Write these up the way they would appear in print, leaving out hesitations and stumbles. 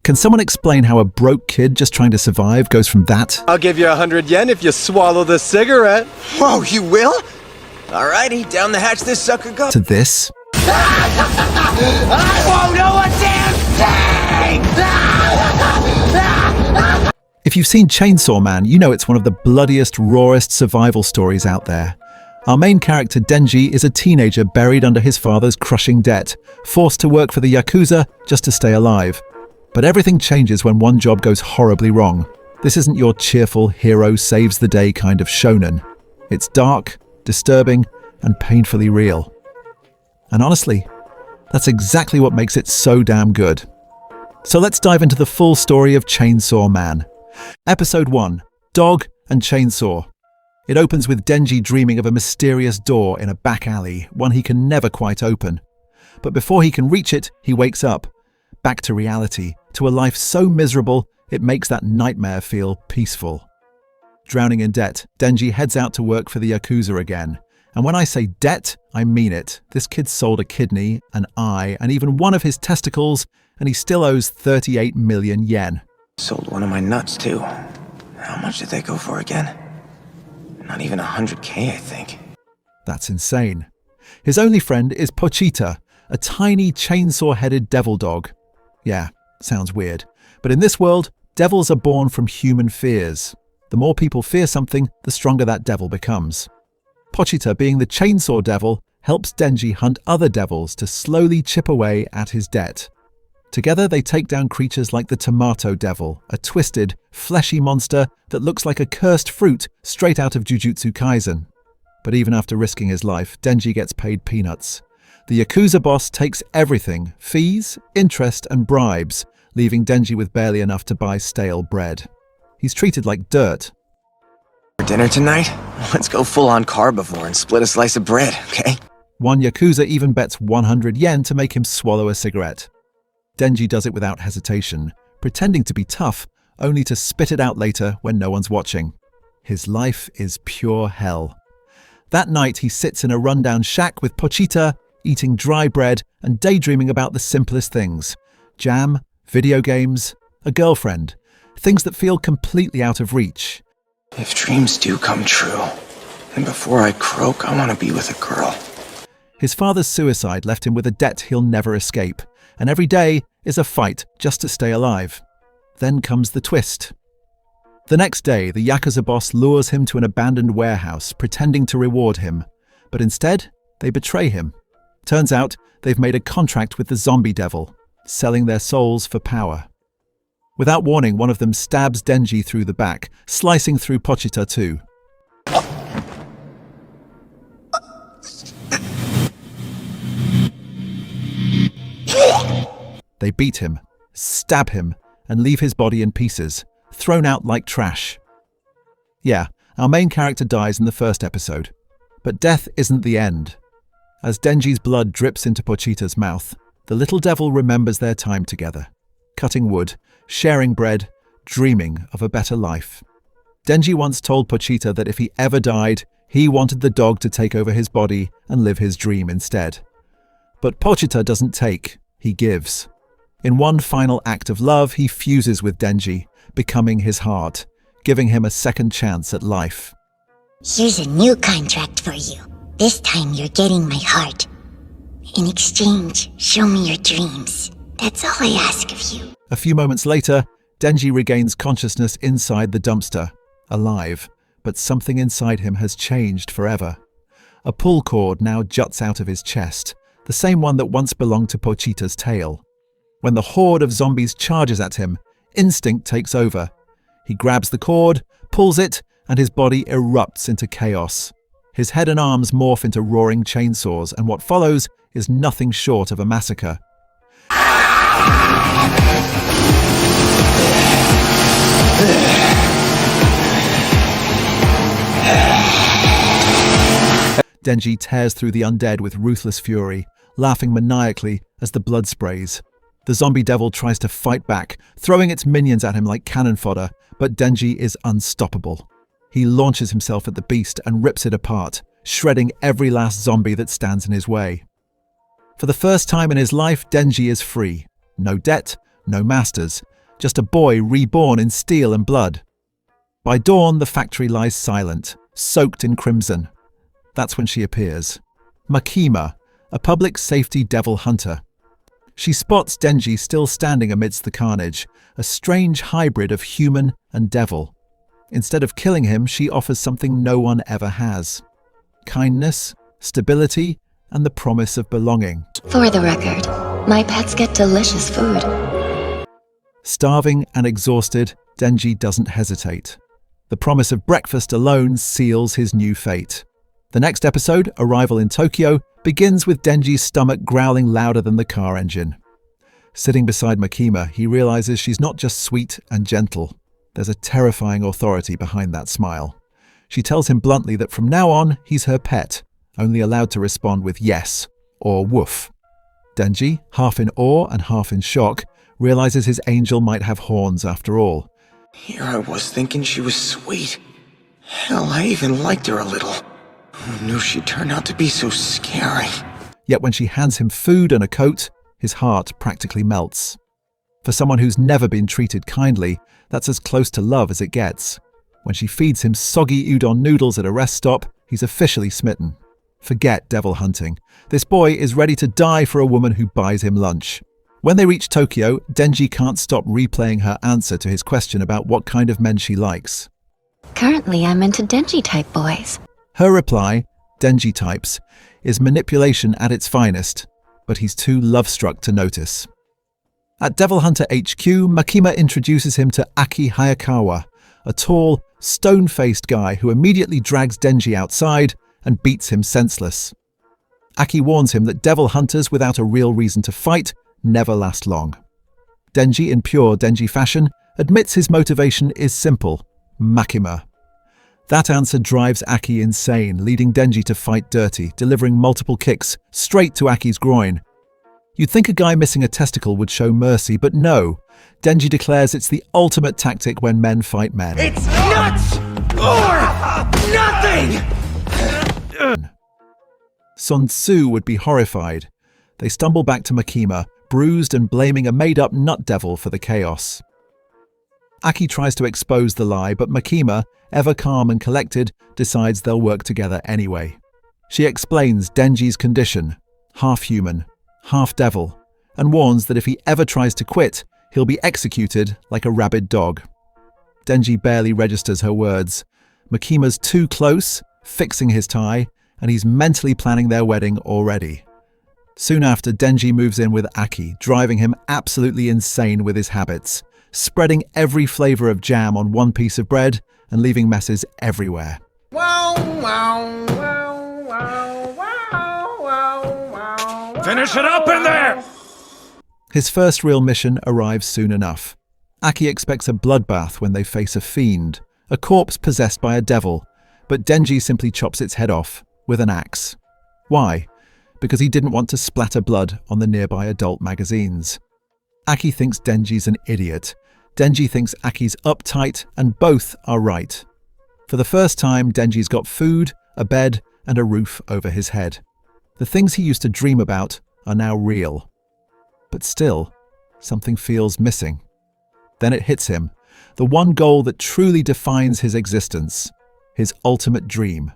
Can someone explain how a broke kid just trying to survive goes from that I'll give you 100 yen if you swallow the cigarette. Whoa, you will? Alrighty, down the hatch this sucker goes. to this? I won't know a damn thing! If you've seen Chainsaw Man, you know it's one of the bloodiest, rawest survival stories out there. Our main character, Denji, is a teenager buried under his father's crushing debt, forced to work for the Yakuza just to stay alive. But everything changes when one job goes horribly wrong. This isn't your cheerful hero saves the day kind of shonen. It's dark, disturbing, and painfully real. And honestly, that's exactly what makes it so damn good. So let's dive into the full story of Chainsaw Man. Episode 1, Dog and Chainsaw. It opens with Denji dreaming of a mysterious door in a back alley, one he can never quite open. But before he can reach it, he wakes up. Back to reality, to a life so miserable, it makes that nightmare feel peaceful. Drowning in debt, Denji heads out to work for the Yakuza again. And when I say debt, I mean it. This kid sold a kidney, an eye, and even one of his testicles, and he still owes 38 million yen. Sold one of my nuts, too. How much did they go for again? Not even 100K, I think. That's insane. His only friend is Pochita, a tiny chainsaw-headed devil dog. Yeah, sounds weird. But in this world, devils are born from human fears. The more people fear something, the stronger that devil becomes. Pochita, being the chainsaw devil, helps Denji hunt other devils to slowly chip away at his debt. Together, they take down creatures like the Tomato Devil, a twisted, fleshy monster that looks like a cursed fruit straight out of Jujutsu Kaisen. But even after risking his life, Denji gets paid peanuts. The Yakuza boss takes everything, fees, interest, and bribes, leaving Denji with barely enough to buy stale bread. He's treated like dirt. For dinner tonight, let's go full-on carbivore and split a slice of bread, okay? One Yakuza even bets 100 yen to make him swallow a cigarette. Denji does it without hesitation, pretending to be tough, only to spit it out later when no one's watching. His life is pure hell. That night, he sits in a rundown shack with Pochita, eating dry bread and daydreaming about the simplest things. Jam, video games, a girlfriend. Things that feel completely out of reach. If dreams do come true, then before I croak, I want to be with a girl. His father's suicide left him with a debt he'll never escape, and every day is a fight just to stay alive. Then comes the twist. The next day, the Yakuza boss lures him to an abandoned warehouse, pretending to reward him. But instead, they betray him. Turns out, they've made a contract with the zombie devil, selling their souls for power. Without warning, one of them stabs Denji through the back, slicing through Pochita too. They beat him, stab him, and leave his body in pieces, thrown out like trash. Yeah, our main character dies in the first episode. But death isn't the end. As Denji's blood drips into Pochita's mouth, the little devil remembers their time together, cutting wood, sharing bread, dreaming of a better life. Denji once told Pochita that if he ever died, he wanted the dog to take over his body and live his dream instead. But Pochita doesn't take, he gives. In one final act of love, he fuses with Denji, becoming his heart, giving him a second chance at life. Here's a new contract for you. This time you're getting my heart. In exchange, show me your dreams. That's all I ask of you. A few moments later, Denji regains consciousness inside the dumpster, alive, but something inside him has changed forever. A pull cord now juts out of his chest, the same one that once belonged to Pochita's tail. When the horde of zombies charges at him, instinct takes over. He grabs the cord, pulls it, and his body erupts into chaos. His head and arms morph into roaring chainsaws, and what follows is nothing short of a massacre. Denji tears through the undead with ruthless fury, laughing maniacally as the blood sprays. The zombie devil tries to fight back, throwing its minions at him like cannon fodder, but Denji is unstoppable. He launches himself at the beast and rips it apart, shredding every last zombie that stands in his way. For the first time in his life, Denji is free. No debt, No masters, just a boy reborn in steel and blood. By dawn, the factory lies silent, soaked in crimson. That's when she appears. Makima, a public safety devil hunter. She spots Denji still standing amidst the carnage, a strange hybrid of human and devil. Instead of killing him, she offers something no one ever has. Kindness, stability, and the promise of belonging. For the record, my pets get delicious food. Starving and exhausted, Denji doesn't hesitate. The promise of breakfast alone seals his new fate. The next episode, Arrival in Tokyo, begins with Denji's stomach growling louder than the car engine. Sitting beside Makima, he realizes she's not just sweet and gentle. There's a terrifying authority behind that smile. She tells him bluntly that from now on, he's her pet, only allowed to respond with yes or woof. Denji, half in awe and half in shock, realizes his angel might have horns after all. Here I was thinking she was sweet. Hell, I even liked her a little. Who knew she'd turn out to be so scary? Yet when she hands him food and a coat, his heart practically melts. For someone who's never been treated kindly, that's as close to love as it gets. When she feeds him soggy udon noodles at a rest stop, he's officially smitten. Forget devil hunting. This boy is ready to die for a woman who buys him lunch. When they reach Tokyo, Denji can't stop replaying her answer to his question about what kind of men she likes. Currently, I'm into Denji-type boys. Her reply, Denji types, is manipulation at its finest, but he's too love-struck to notice. At Devil Hunter HQ, Makima introduces him to Aki Hayakawa, a tall, stone-faced guy who immediately drags Denji outside and beats him senseless. Aki warns him that devil hunters without a real reason to fight never last long. Denji, in pure Denji fashion, admits his motivation is simple: Makima. That answer drives Aki insane, leading Denji to fight dirty, delivering multiple kicks straight to Aki's groin. You'd think a guy missing a testicle would show mercy, but no. Denji declares it's the ultimate tactic when men fight men. It's nuts or nothing! Sun Tzu would be horrified. They stumble back to Makima, bruised and blaming a made-up nut devil for the chaos. Aki tries to expose the lie, but Makima, ever calm and collected, decides they'll work together anyway. She explains Denji's condition, half human, half devil, and warns that if he ever tries to quit, he'll be executed like a rabid dog. Denji barely registers her words. Makima's too close, fixing his tie, and he's mentally planning their wedding already. Soon after, Denji moves in with Aki, driving him absolutely insane with his habits, spreading every flavor of jam on one piece of bread and leaving messes everywhere. Finish it up in there! His first real mission arrives soon enough. Aki expects a bloodbath when they face a fiend, a corpse possessed by a devil, but Denji simply chops its head off with an axe. Why? Because he didn't want to splatter blood on the nearby adult magazines. Aki thinks Denji's an idiot. Denji thinks Aki's uptight, and both are right. For the first time, Denji's got food, a bed, and a roof over his head. The things he used to dream about are now real. But still, something feels missing. Then it hits him, the one goal that truly defines his existence, his ultimate dream.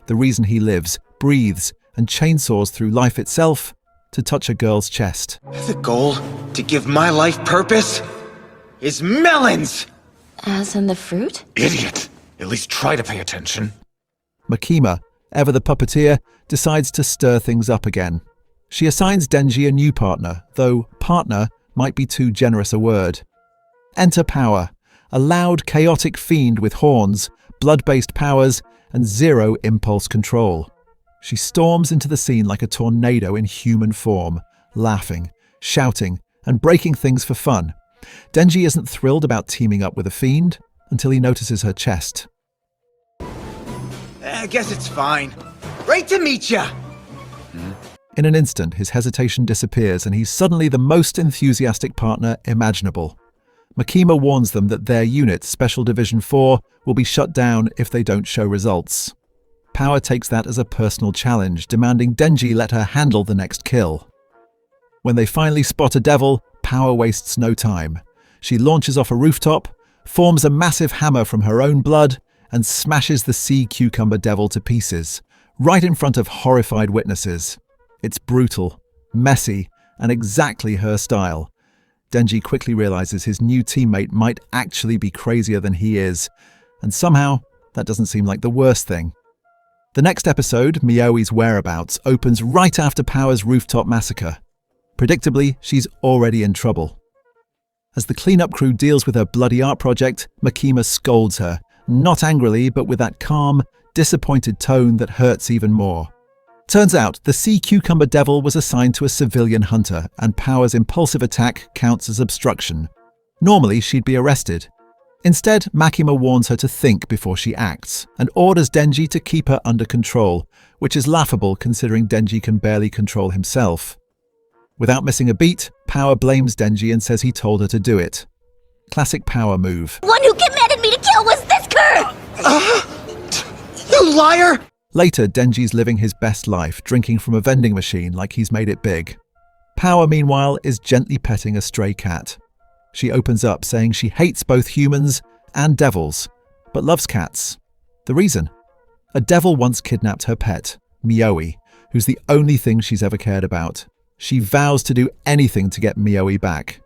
The reason he lives, breathes, and chainsaws through life itself, to touch a girl's chest. The goal to give my life purpose is melons! As in the fruit? Idiot! At least try to pay attention. Makima, ever the puppeteer, decides to stir things up again. She assigns Denji a new partner, though partner might be too generous a word. Enter Power, a loud, chaotic fiend with horns, blood-based powers, and zero impulse control. She storms into the scene like a tornado in human form, laughing, shouting, and breaking things for fun. Denji isn't thrilled about teaming up with a fiend until he notices her chest. I guess it's fine. Great to meet ya! In an instant, his hesitation disappears and he's suddenly the most enthusiastic partner imaginable. Makima warns them that their unit, Special Division 4, will be shut down if they don't show results. Power takes that as a personal challenge, demanding Denji let her handle the next kill. When they finally spot a devil, Power wastes no time. She launches off a rooftop, forms a massive hammer from her own blood, and smashes the sea cucumber devil to pieces, right in front of horrified witnesses. It's brutal, messy, and exactly her style. Denji quickly realizes his new teammate might actually be crazier than he is, and somehow that doesn't seem like the worst thing. The next episode, Miyoi's whereabouts, opens right after Power's rooftop massacre. Predictably, she's already in trouble. As the cleanup crew deals with her bloody art project, Makima scolds her, not angrily, but with that calm, disappointed tone that hurts even more. Turns out, the sea cucumber devil was assigned to a civilian hunter, and Power's impulsive attack counts as obstruction. Normally, she'd be arrested. Instead, Makima warns her to think before she acts, and orders Denji to keep her under control, which is laughable considering Denji can barely control himself. Without missing a beat, Power blames Denji and says he told her to do it. Classic Power move. One who commanded me to kill was this cur! You liar! Later, Denji's living his best life, drinking from a vending machine like he's made it big. Power, meanwhile, is gently petting a stray cat. She opens up, saying she hates both humans and devils, but loves cats. The reason? A devil once kidnapped her pet, Miyoi, who's the only thing she's ever cared about. She vows to do anything to get Miyoi back.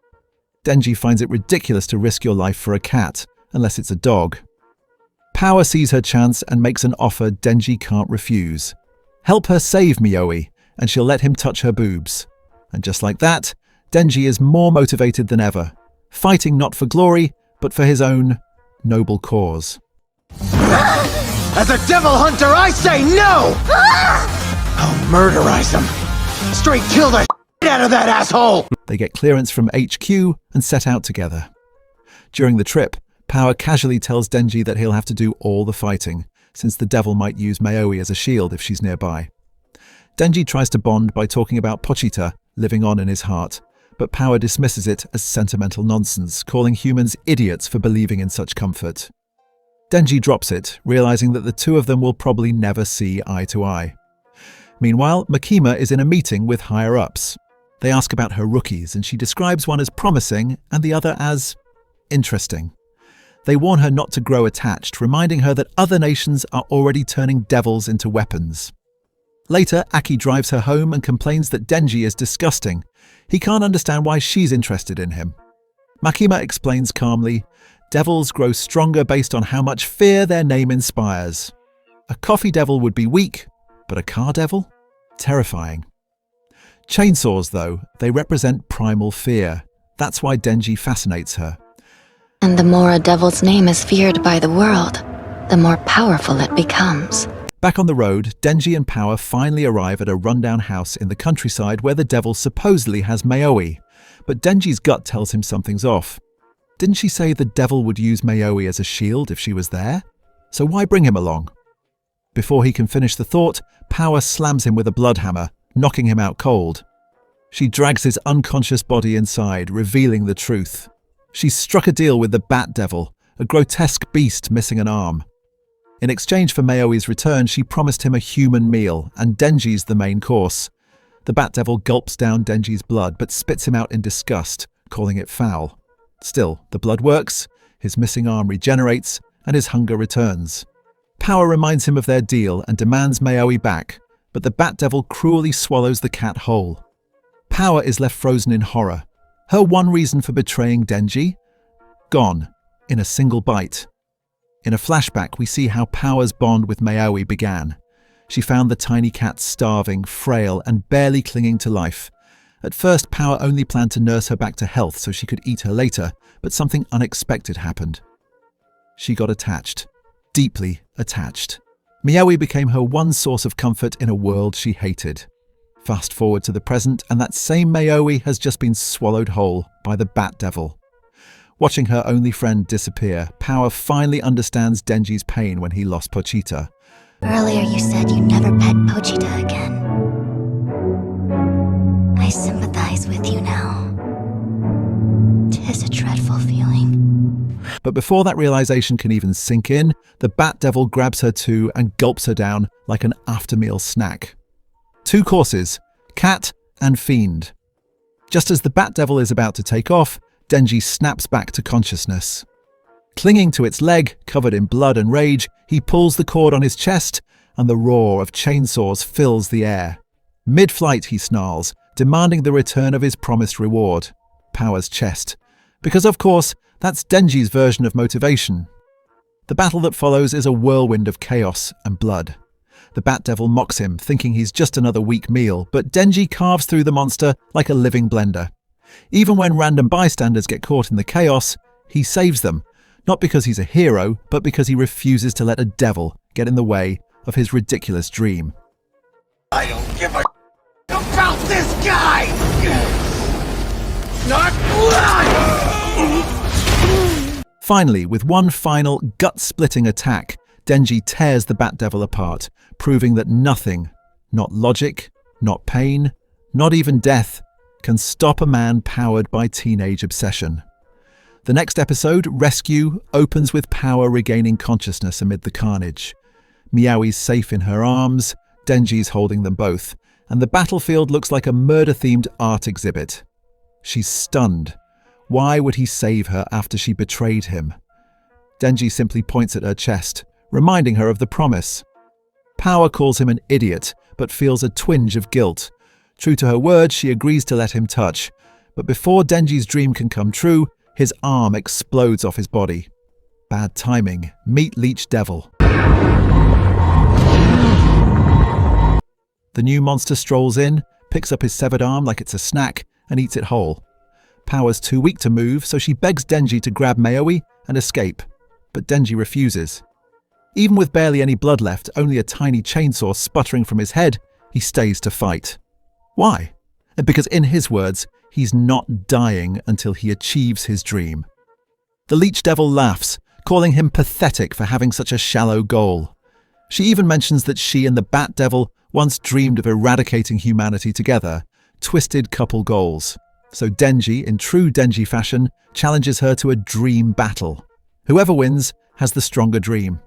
Denji finds it ridiculous to risk your life for a cat, unless it's a dog. Power sees her chance and makes an offer Denji can't refuse. Help her save Miyoi, and she'll let him touch her boobs. And just like that, Denji is more motivated than ever, fighting not for glory, but for his own noble cause. As a devil hunter, I say no! I'll murderize him. Straight kill the shit out of that asshole! They get clearance from HQ and set out together. During the trip, Power casually tells Denji that he'll have to do all the fighting, since the devil might use Miyoi as a shield if she's nearby. Denji tries to bond by talking about Pochita living on in his heart, but Power dismisses it as sentimental nonsense, calling humans idiots for believing in such comfort. Denji drops it, realizing that the two of them will probably never see eye to eye. Meanwhile, Makima is in a meeting with higher-ups. They ask about her rookies, and she describes one as promising and the other as interesting. They warn her not to grow attached, reminding her that other nations are already turning devils into weapons. Later, Aki drives her home and complains that Denji is disgusting. He can't understand why she's interested in him. Makima explains calmly, devils grow stronger based on how much fear their name inspires. A coffee devil would be weak, but a car devil? Terrifying. Chainsaws, though, they represent primal fear. That's why Denji fascinates her. And the more a devil's name is feared by the world, the more powerful it becomes. Back on the road, Denji and Power finally arrive at a rundown house in the countryside where the devil supposedly has Miyoi. But Denji's gut tells him something's off. Didn't she say the devil would use Miyoi as a shield if she was there? So why bring him along? Before he can finish the thought, Power slams him with a blood hammer, knocking him out cold. She drags his unconscious body inside, revealing the truth. She's struck a deal with the Bat Devil, a grotesque beast missing an arm. In exchange for Miyoi's return, she promised him a human meal, and Denji's the main course. The Bat Devil gulps down Denji's blood, but spits him out in disgust, calling it foul. Still, the blood works, his missing arm regenerates, and his hunger returns. Power reminds him of their deal and demands Miyoi back, but the Bat Devil cruelly swallows the cat whole. Power is left frozen in horror. Her one reason for betraying Denji? Gone, in a single bite. In a flashback, we see how Power's bond with Miyoi began. She found the tiny cat starving, frail, and barely clinging to life. At first, Power only planned to nurse her back to health so she could eat her later, but something unexpected happened. She got attached. Deeply attached. Miyoi became her one source of comfort in a world she hated. Fast forward to the present, and that same Miyoi has just been swallowed whole by the Bat Devil. Watching her only friend disappear, Power finally understands Denji's pain when he lost Pochita. Earlier you said you'd never pet Pochita again. I sympathize with you now. 'Tis a dreadful feeling. But before that realization can even sink in, the Bat Devil grabs her too and gulps her down like an after-meal snack. 2 courses, cat and fiend. Just as the Bat Devil is about to take off, Denji snaps back to consciousness. Clinging to its leg, covered in blood and rage, he pulls the cord on his chest, and the roar of chainsaws fills the air. Mid-flight, he snarls, demanding the return of his promised reward, Power's chest. Because, of course, that's Denji's version of motivation. The battle that follows is a whirlwind of chaos and blood. The Bat Devil mocks him, thinking he's just another weak meal, but Denji carves through the monster like a living blender. Even when random bystanders get caught in the chaos, he saves them, not because he's a hero, but because he refuses to let a devil get in the way of his ridiculous dream. I don't give a about this guy! Not Finally, with one final gut-splitting attack, Denji tears the Bat Devil apart, proving that nothing, not logic, not pain, not even death, can stop a man powered by teenage obsession. The next episode, Rescue, opens with Power regaining consciousness amid the carnage. Meowie's safe in her arms, Denji's holding them both, and the battlefield looks like a murder-themed art exhibit. She's stunned. Why would he save her after she betrayed him? Denji simply points at her chest, reminding her of the promise. Power calls him an idiot, but feels a twinge of guilt. True to her word, she agrees to let him touch. But before Denji's dream can come true, his arm explodes off his body. Bad timing. Meet Leech Devil. The new monster strolls in, picks up his severed arm like it's a snack, and eats it whole. Power's too weak to move, so she begs Denji to grab Meowie and escape. But Denji refuses. Even with barely any blood left, only a tiny chainsaw sputtering from his head, he stays to fight. Why? Because in his words, he's not dying until he achieves his dream. The Leech Devil laughs, calling him pathetic for having such a shallow goal. She even mentions that she and the Bat Devil once dreamed of eradicating humanity together, twisted couple goals. So Denji, in true Denji fashion, challenges her to a dream battle. Whoever wins has the stronger dream.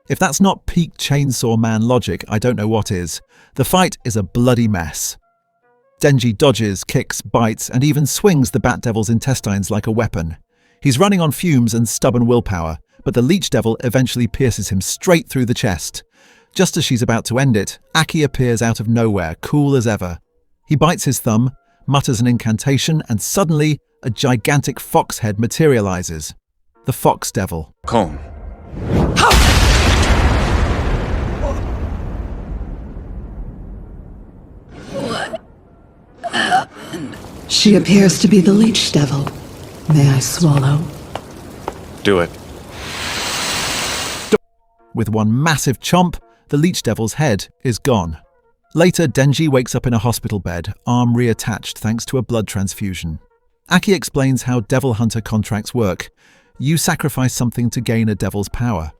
If that's not peak Chainsaw Man logic, I don't know what is. The fight is a bloody mess. Denji dodges, kicks, bites, and even swings the Bat Devil's intestines like a weapon. He's running on fumes and stubborn willpower, but the Leech Devil eventually pierces him straight through the chest. Just as she's about to end it, Aki appears out of nowhere, cool as ever. He bites his thumb, mutters an incantation, and suddenly, a gigantic fox head materializes. The Fox Devil. Cone. She appears to be the Leech Devil. May I swallow? Do it. With one massive chomp, the Leech Devil's head is gone. Later, Denji wakes up in a hospital bed, arm reattached thanks to a blood transfusion. Aki explains how Devil Hunter contracts work. You sacrifice something to gain a devil's power.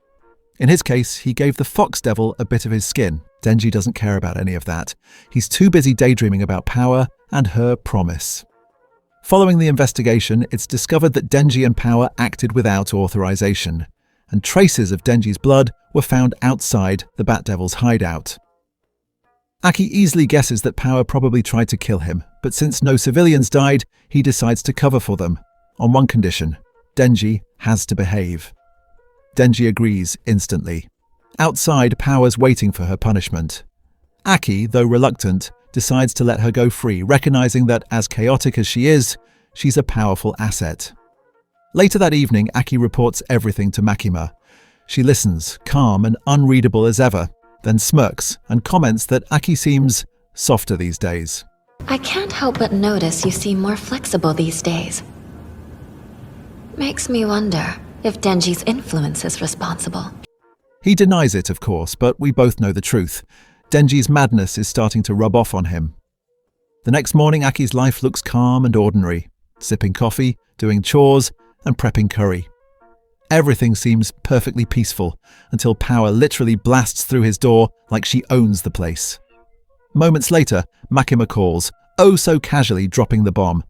In his case, he gave the Fox Devil a bit of his skin. Denji doesn't care about any of that. He's too busy daydreaming about Power and her promise. Following the investigation, it's discovered that Denji and Power acted without authorization, and traces of Denji's blood were found outside the Bat Devil's hideout. Aki easily guesses that Power probably tried to kill him, but since no civilians died, he decides to cover for them, on one condition: Denji has to behave. Denji agrees instantly. Outside, Power's waiting for her punishment. Aki, though reluctant, decides to let her go free, recognizing that, as chaotic as she is, she's a powerful asset. Later that evening, Aki reports everything to Makima. She listens, calm and unreadable as ever, then smirks and comments that Aki seems softer these days. I can't help but notice you seem more flexible these days. Makes me wonder if Denji's influence is responsible. He denies it, of course, but we both know the truth. Denji's madness is starting to rub off on him. The next morning, Aki's life looks calm and ordinary, sipping coffee, doing chores, and prepping curry. Everything seems perfectly peaceful until Power literally blasts through his door like she owns the place. Moments later, Makima calls, oh so casually dropping the bomb.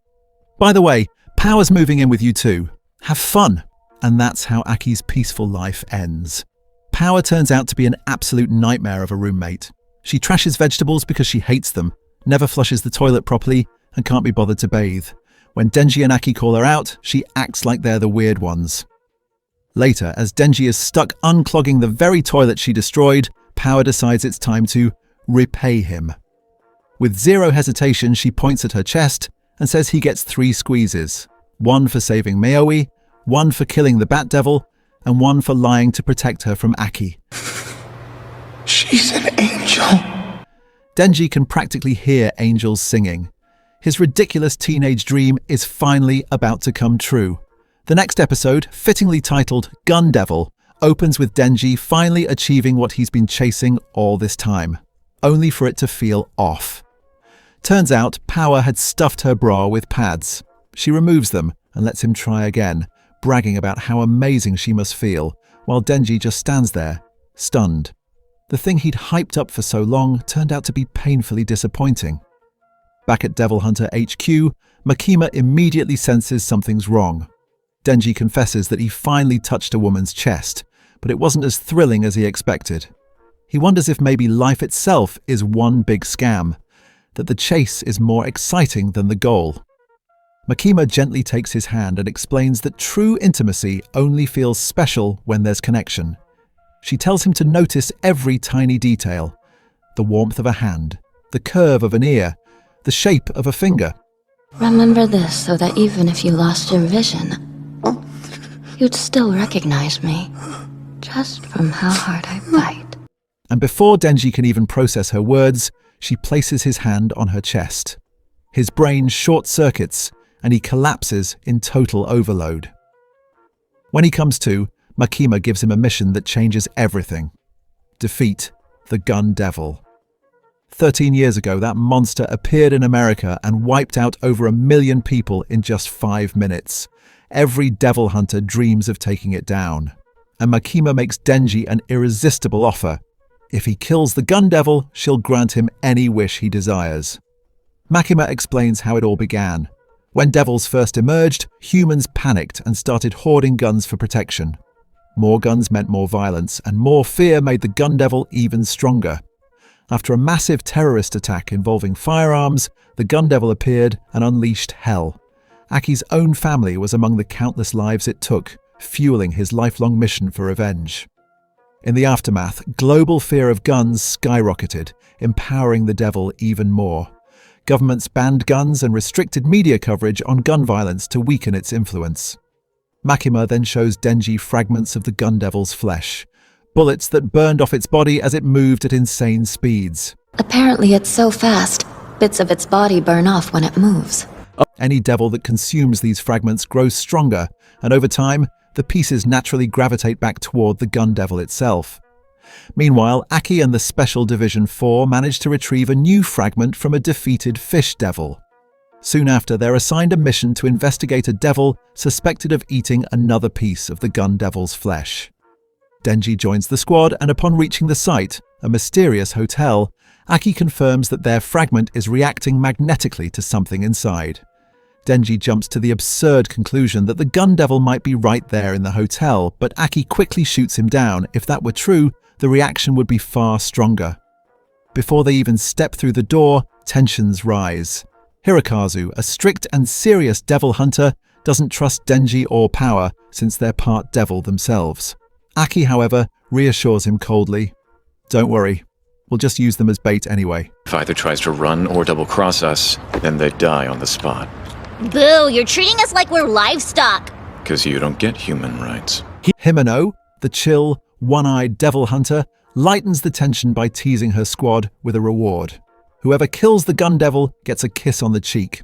By the way, Power's moving in with you too. Have fun. And that's how Aki's peaceful life ends. Power turns out to be an absolute nightmare of a roommate. She trashes vegetables because she hates them, never flushes the toilet properly, and can't be bothered to bathe. When Denji and Aki call her out, she acts like they're the weird ones. Later, as Denji is stuck unclogging the very toilet she destroyed, Power decides it's time to repay him. With zero hesitation, she points at her chest and says he gets 3 squeezes. 1 for saving Maoi, 1 for killing the Bat Devil, and 1 for lying to protect her from Aki. She's an angel. Denji can practically hear angels singing. His ridiculous teenage dream is finally about to come true. The next episode, fittingly titled Gun Devil, opens with Denji finally achieving what he's been chasing all this time, only for it to feel off. Turns out Power had stuffed her bra with pads. She removes them and lets him try again, bragging about how amazing she must feel, while Denji just stands there, stunned. The thing he'd hyped up for so long turned out to be painfully disappointing. Back at Devil Hunter HQ, Makima immediately senses something's wrong. Denji confesses that he finally touched a woman's chest, but it wasn't as thrilling as he expected. He wonders if maybe life itself is one big scam, that the chase is more exciting than the goal. Makima gently takes his hand and explains that true intimacy only feels special when there's connection. She tells him to notice every tiny detail: the warmth of a hand, the curve of an ear, the shape of a finger. Remember this so that even if you lost your vision, you'd still recognize me, just from how hard I bite. And before Denji can even process her words, she places his hand on her chest. His brain short-circuits, and he collapses in total overload. When he comes to, Makima gives him a mission that changes everything. Defeat the Gun Devil. 13 years ago, that monster appeared in America and wiped out over 1 million people in just 5 minutes. Every devil hunter dreams of taking it down. And Makima makes Denji an irresistible offer. If he kills the Gun Devil, she'll grant him any wish he desires. Makima explains how it all began. When devils first emerged, humans panicked and started hoarding guns for protection. More guns meant more violence, and more fear made the Gun Devil even stronger. After a massive terrorist attack involving firearms, the Gun Devil appeared and unleashed hell. Aki's own family was among the countless lives it took, fueling his lifelong mission for revenge. In the aftermath, global fear of guns skyrocketed, empowering the devil even more. Governments banned guns and restricted media coverage on gun violence to weaken its influence. Makima then shows Denji fragments of the Gun Devil's flesh, bullets that burned off its body as it moved at insane speeds. Apparently it's so fast, bits of its body burn off when it moves. Any devil that consumes these fragments grows stronger, and over time, the pieces naturally gravitate back toward the Gun Devil itself. Meanwhile, Aki and the Special Division 4 manage to retrieve a new fragment from a defeated fish devil. Soon after, they're assigned a mission to investigate a devil suspected of eating another piece of the Gun Devil's flesh. Denji joins the squad, and upon reaching the site, a mysterious hotel, Aki confirms that their fragment is reacting magnetically to something inside. Denji jumps to the absurd conclusion that the Gun Devil might be right there in the hotel, but Aki quickly shoots him down. If that were true, the reaction would be far stronger. Before they even step through the door, tensions rise. Hirokazu, a strict and serious devil hunter, doesn't trust Denji or Power since they're part devil themselves. Aki, however, reassures him coldly. Don't worry, we'll just use them as bait anyway. If either tries to run or double-cross us, then they die on the spot. Boo, you're treating us like we're livestock. 'Cause you don't get human rights. Himeno, the chill, one-eyed devil hunter, lightens the tension by teasing her squad with a reward. Whoever kills the Gun Devil gets a kiss on the cheek.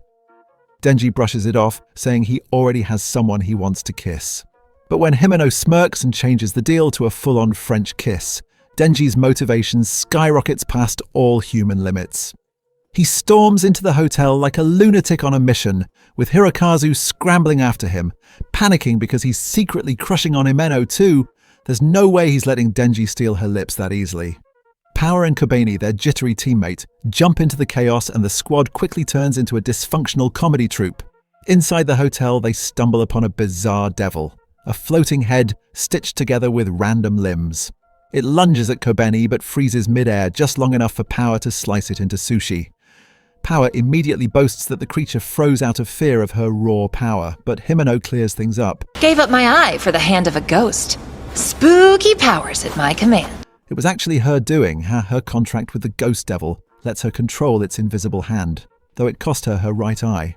Denji brushes it off, saying he already has someone he wants to kiss. But when Himeno smirks and changes the deal to a full-on French kiss, Denji's motivation skyrockets past all human limits. He storms into the hotel like a lunatic on a mission, with Hirokazu scrambling after him, panicking because he's secretly crushing on Himeno too. There's no way he's letting Denji steal her lips that easily. Power and Kobeni, their jittery teammate, jump into the chaos, and the squad quickly turns into a dysfunctional comedy troupe. Inside the hotel, they stumble upon a bizarre devil, a floating head stitched together with random limbs. It lunges at Kobeni but freezes mid-air just long enough for Power to slice it into sushi. Power immediately boasts that the creature froze out of fear of her raw power, but Himeno clears things up. Gave up my eye for the hand of a ghost. Spooky powers at my command. It was actually her doing. Her contract with the ghost devil lets her control its invisible hand, though it cost her her right eye.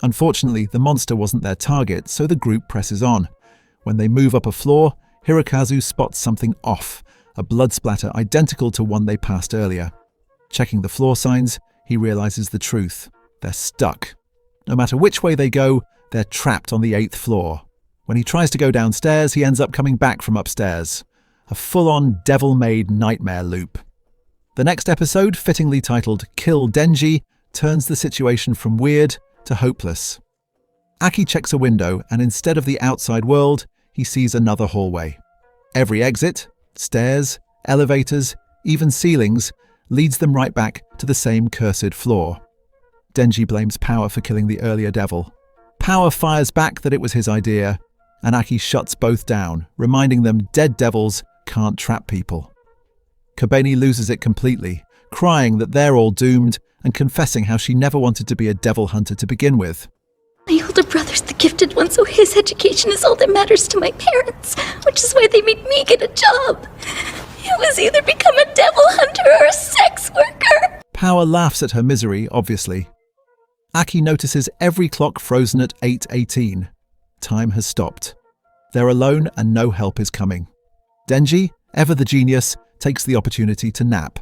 Unfortunately, the monster wasn't their target, so the group presses on. When they move up a floor, Hirokazu spots something off, a blood splatter identical to one they passed earlier. Checking the floor signs, he realizes the truth. They're stuck. No matter which way they go, they're trapped on the 8th floor. When he tries to go downstairs, he ends up coming back from upstairs. A full-on devil-made nightmare loop. The next episode, fittingly titled Kill Denji, turns the situation from weird to hopeless. Aki checks a window, and instead of the outside world, he sees another hallway. Every exit, stairs, elevators, even ceilings, leads them right back to the same cursed floor. Denji blames Power for killing the earlier devil. Power fires back that it was his idea, and Aki shuts both down, reminding them dead devils can't trap people. Kobeni loses it completely, crying that they're all doomed and confessing how she never wanted to be a devil hunter to begin with. My older brother's the gifted one, so his education is all that matters to my parents, which is why they made me get a job. It was either become a devil hunter or a sex worker. Power laughs at her misery, obviously. Aki notices every clock frozen at 8:18. Time has stopped. They're alone and no help is coming. Denji, ever the genius, takes the opportunity to nap.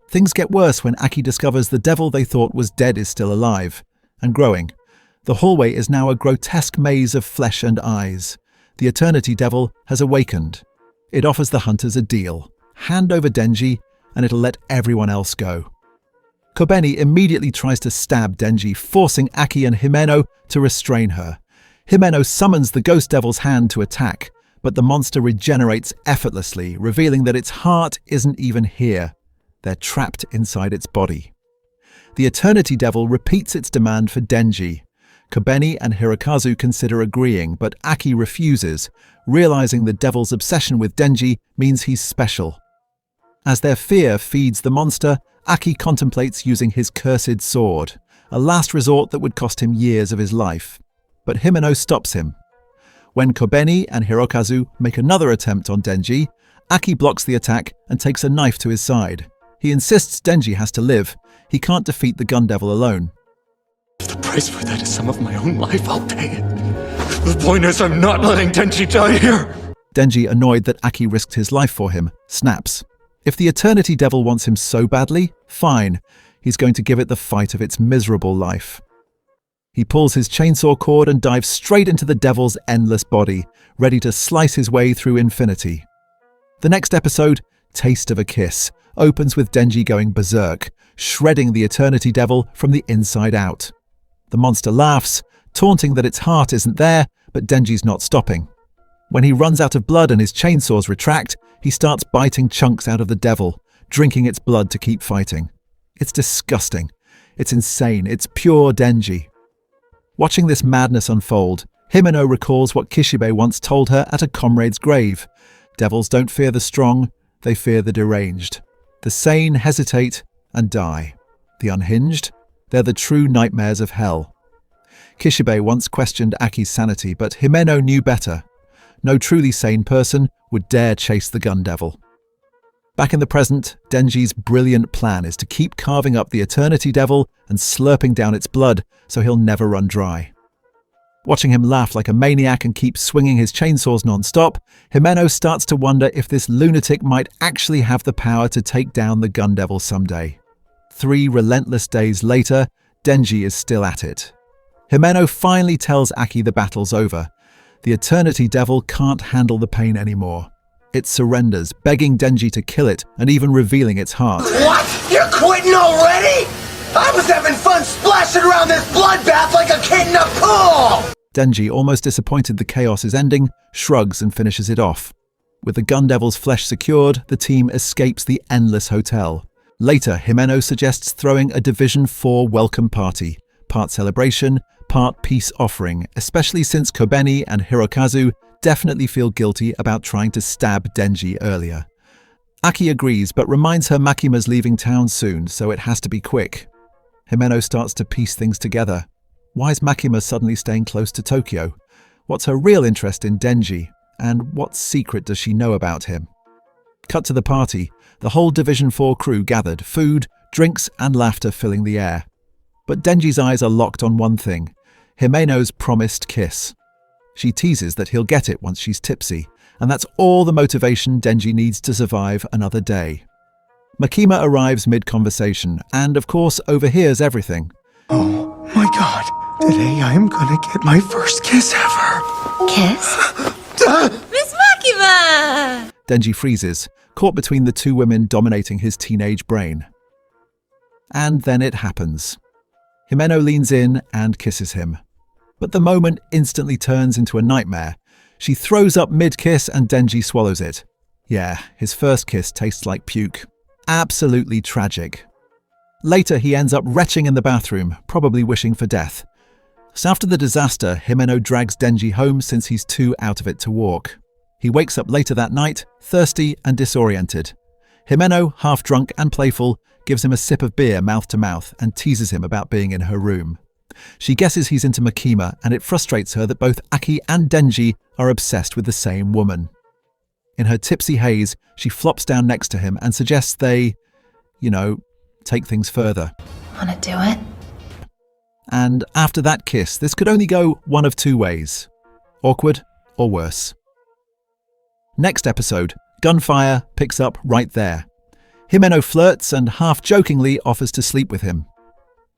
Things get worse when Aki discovers the devil they thought was dead is still alive and growing. The hallway is now a grotesque maze of flesh and eyes. The Eternity Devil has awakened. It offers the hunters a deal. Hand over Denji, and it'll let everyone else go. Kobeni immediately tries to stab Denji, forcing Aki and Himeno to restrain her. Himeno summons the Ghost Devil's hand to attack, but the monster regenerates effortlessly, revealing that its heart isn't even here. They're trapped inside its body. The Eternity Devil repeats its demand for Denji. Kobeni and Hirokazu consider agreeing, but Aki refuses, realizing the devil's obsession with Denji means he's special. As their fear feeds the monster, Aki contemplates using his cursed sword, a last resort that would cost him years of his life. But Himeno stops him. When Kobeni and Hirokazu make another attempt on Denji, Aki blocks the attack and takes a knife to his side. He insists Denji has to live. He can't defeat the gun devil alone. If the price for that is some of my own life, I'll pay it. The point is, I'm not letting Denji die here. Denji, annoyed that Aki risked his life for him, snaps. If the Eternity Devil wants him so badly, fine. He's going to give it the fight of its miserable life. He pulls his chainsaw cord and dives straight into the devil's endless body, ready to slice his way through infinity. The next episode, Taste of a Kiss, opens with Denji going berserk, shredding the Eternity Devil from the inside out. The monster laughs, taunting that its heart isn't there, but Denji's not stopping. When he runs out of blood and his chainsaws retract, he starts biting chunks out of the devil, drinking its blood to keep fighting. It's disgusting. It's insane. It's pure Denji. Watching this madness unfold, Himeno recalls what Kishibe once told her at a comrade's grave. Devils don't fear the strong, they fear the deranged. The sane hesitate and die. The unhinged, they're the true nightmares of hell. Kishibe once questioned Aki's sanity, but Himeno knew better. No truly sane person would dare chase the gun devil. Back in the present, Denji's brilliant plan is to keep carving up the Eternity Devil and slurping down its blood so he'll never run dry. Watching him laugh like a maniac and keep swinging his chainsaws non-stop, Himeno starts to wonder if this lunatic might actually have the power to take down the gun devil someday. 3 relentless days later, Denji is still at it. Himeno finally tells Aki the battle's over. The Eternity Devil can't handle the pain anymore. It surrenders, begging Denji to kill it and even revealing its heart. What? You're quitting already? I was having fun splashing around this bloodbath like a kid in a pool! Denji, almost disappointed the chaos is ending, shrugs and finishes it off. With the gun devil's flesh secured, the team escapes the endless hotel. Later, Himeno suggests throwing a Division 4 welcome party, part celebration, part peace offering, especially since Kobeni and Hirokazu definitely feel guilty about trying to stab Denji earlier. Aki agrees, but reminds her Makima's leaving town soon, so it has to be quick. Himeno starts to piece things together. Why is Makima suddenly staying close to Tokyo? What's her real interest in Denji? And what secret does she know about him? Cut to the party. The whole Division 4 crew gathered, food, drinks and laughter filling the air. But Denji's eyes are locked on one thing, Himeno's promised kiss. She teases that he'll get it once she's tipsy, and that's all the motivation Denji needs to survive another day. Makima arrives mid-conversation and, of course, overhears everything. Oh my god. Today I am gonna get my first kiss ever. Kiss? Miss Makima! Denji freezes, caught between the two women dominating his teenage brain. And then it happens. Himeno leans in and kisses him. But the moment instantly turns into a nightmare. She throws up mid-kiss and Denji swallows it. Yeah, his first kiss tastes like puke. Absolutely tragic. Later, he ends up retching in the bathroom, probably wishing for death. So after the disaster, Himeno drags Denji home since he's too out of it to walk. He wakes up later that night, thirsty and disoriented. Himeno, half drunk and playful, gives him a sip of beer mouth to mouth and teases him about being in her room. She guesses he's into Makima, and it frustrates her that both Aki and Denji are obsessed with the same woman. In her tipsy haze, she flops down next to him and suggests they, take things further. Wanna do it? And after that kiss, this could only go one of two ways. Awkward or worse. Next episode, Gunfire picks up right there. Himeno flirts and half-jokingly offers to sleep with him.